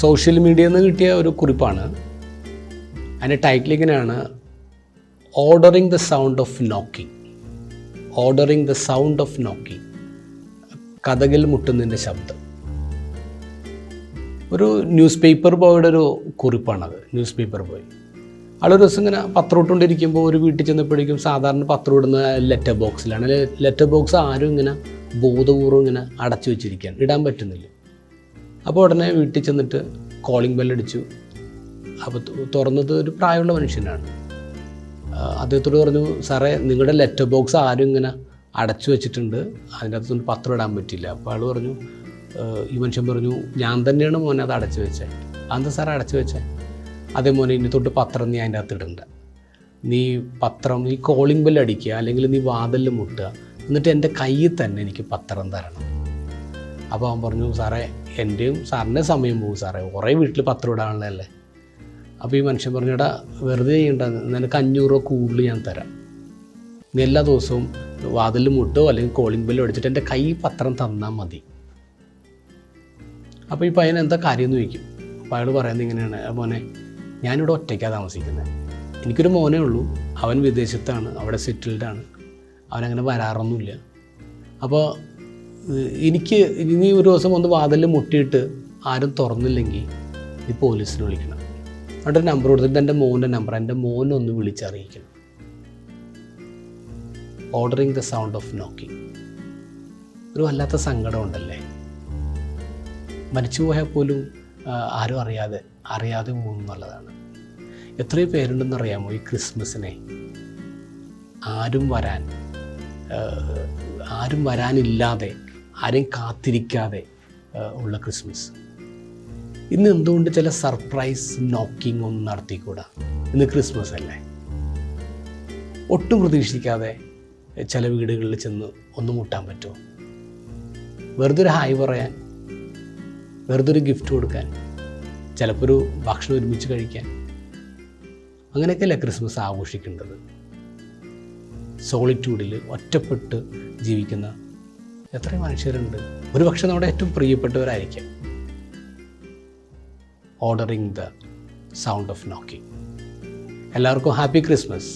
Social മീഡിയയിൽ നിന്ന് കിട്ടിയ ഒരു കുറിപ്പാണ്. അതിൻ്റെ ടൈറ്റിൽ ഇങ്ങനെയാണ്: ordering the sound of knocking. Ordering the sound of knocking. കതകിൽ മുട്ടുന്നതിൻ്റെ ശബ്ദം. ഒരു ന്യൂസ് പേപ്പർ ബോയുടെ ഒരു കുറിപ്പാണത്. ന്യൂസ് പേപ്പർ ബോയ് ആളൊരു ദിവസം ഇങ്ങനെ പത്രം ഇട്ടുകൊണ്ടിരിക്കുമ്പോൾ ഒരു വീട്ടിൽ ചെന്നപ്പോഴേക്കും സാധാരണ പത്രം ഇടുന്ന ലെറ്റർ ബോക്സിലാണ്. ലെറ്റർ ബോക്സ് ആരും ഇങ്ങനെ ബോധപൂർവ്വം ഇങ്ങനെ അടച്ചു വെച്ചിരിക്കുകയാണ്, ഇടാൻ പറ്റുന്നില്ല. അപ്പോൾ ഉടനെ വീട്ടിൽ ചെന്നിട്ട് കോളിംഗ് ബെല്ലടിച്ചു. അപ്പോൾ തുറന്നത് ഒരു പ്രായമുള്ള മനുഷ്യനാണ്. അദ്ദേഹത്തോട് പറഞ്ഞു, സാറേ നിങ്ങളുടെ ലെറ്റർ ബോക്സ് ആരും ഇങ്ങനെ അടച്ചു വെച്ചിട്ടുണ്ട്, അതിൻ്റെ അകത്തൊന്നും പത്രം ഇടാൻ പറ്റില്ല. അപ്പോൾ ആൾ പറഞ്ഞു, ഈ മനുഷ്യൻ പറഞ്ഞു, ഞാൻ തന്നെയാണ് മോനെ അത് അടച്ചു വെച്ചത്. അതെന്താ സാറേ അടച്ചു വെച്ചത്? അതേ മോനെ, ഇനി തൊട്ട് പത്രം നീ അതിൻ്റെ അകത്ത് ഇടണ്ട. നീ പത്രം നീ കോളിംഗ് ബെല്ല് അടിക്കുക, അല്ലെങ്കിൽ നീ വാതിലിൽ മുട്ടുക, എന്നിട്ട് എൻ്റെ കയ്യിൽ തന്നെ എനിക്ക് പത്രം തരണം. അപ്പോൾ അവൻ പറഞ്ഞു, സാറേ എൻ്റെയും സാറിൻ്റെ സമയം പോകും സാറേ, കുറേ വീട്ടിൽ പത്രം ഇടാനുള്ളതല്ലേ. അപ്പോൾ ഈ മനുഷ്യൻ പറഞ്ഞു, എടാ വെറുതെ ചെയ്യണ്ട, നിനക്ക് 500 രൂപ കൂടുതൽ ഞാൻ തരാം. നീ എല്ലാ ദിവസവും വാതിലിൽ മുട്ടോ അല്ലെങ്കിൽ കോളിംഗ് ബെല്ലോ അടിച്ചിട്ട് എൻ്റെ കൈ പത്രം തന്നാൽ മതി. അപ്പോൾ ഈ പയ്യൻ എന്താ കാര്യം എന്ന് ചോദിക്കും. അപ്പോൾ അയാൾ പറയുന്നത് ഇങ്ങനെയാണ്: മോനെ, ഞാനിവിടെ ഒറ്റയ്ക്കാണ് താമസിക്കുന്നത്. എനിക്കൊരു മോനേ ഉള്ളൂ. അവൻ വിദേശത്താണ്, അവിടെ സെറ്റിൽഡാണ്. അവനങ്ങനെ വരാറൊന്നുമില്ല. അപ്പോൾ എനിക്ക് ഇനി ഒരു ദിവസം ഒന്ന് വാതിലിൽ മുട്ടിയിട്ട് ആരും തുറന്നില്ലെങ്കിൽ നീ പോലീസിനെ വിളിക്കണം. അവിടെ ഒരു നമ്പർ കൊടുത്തിട്ട് എൻ്റെ മോൻ്റെ നമ്പർ, എൻ്റെ മോനൊന്ന് വിളിച്ചറിയിക്കണം. Ordering the sound of knocking. ഒരു വല്ലാത്ത സങ്കടം ഉണ്ടല്ലേ. മരിച്ചു പോയാൽ പോലും ആരും അറിയാതെ പോകും എന്നുള്ളതാണ്. എത്രയോ പേരുണ്ടെന്ന് അറിയാമോ ഈ ക്രിസ്മസിനെ ആരും വരാനില്ലാതെ, ആരെയും കാത്തിരിക്കാതെ ഉള്ള ക്രിസ്മസ്. ഇന്ന് എന്തുകൊണ്ട് ചില സർപ്രൈസ് നോക്കിങ് ഒന്നും നടത്തിക്കൂടാ? ഇന്ന് ക്രിസ്മസ് അല്ലേ. ഒട്ടും പ്രതീക്ഷിക്കാതെ ചില വീടുകളിൽ ചെന്ന് ഒന്ന് മുട്ടാൻ പറ്റുമോ? വെറുതെ ഒരു ഹായ് പറയാൻ, വെറുതെ ഒരു ഗിഫ്റ്റ് കൊടുക്കാൻ, ചിലപ്പോൾ ഒരു ഭക്ഷണം ഒരുമിച്ച് കഴിക്കാൻ. അങ്ങനെയൊക്കെയല്ലേ ക്രിസ്മസ് ആഘോഷിക്കേണ്ടത്. സോളിറ്റ്യൂഡിൽ ഒറ്റപ്പെട്ട് ജീവിക്കുന്ന എത്രയും മനുഷ്യരുണ്ട്. ഒരുപക്ഷെ നമ്മുടെ ഏറ്റവും പ്രിയപ്പെട്ടവരായിരിക്കാം. Ordering the sound of knocking. എല്ലാവർക്കും ഹാപ്പി ക്രിസ്മസ്.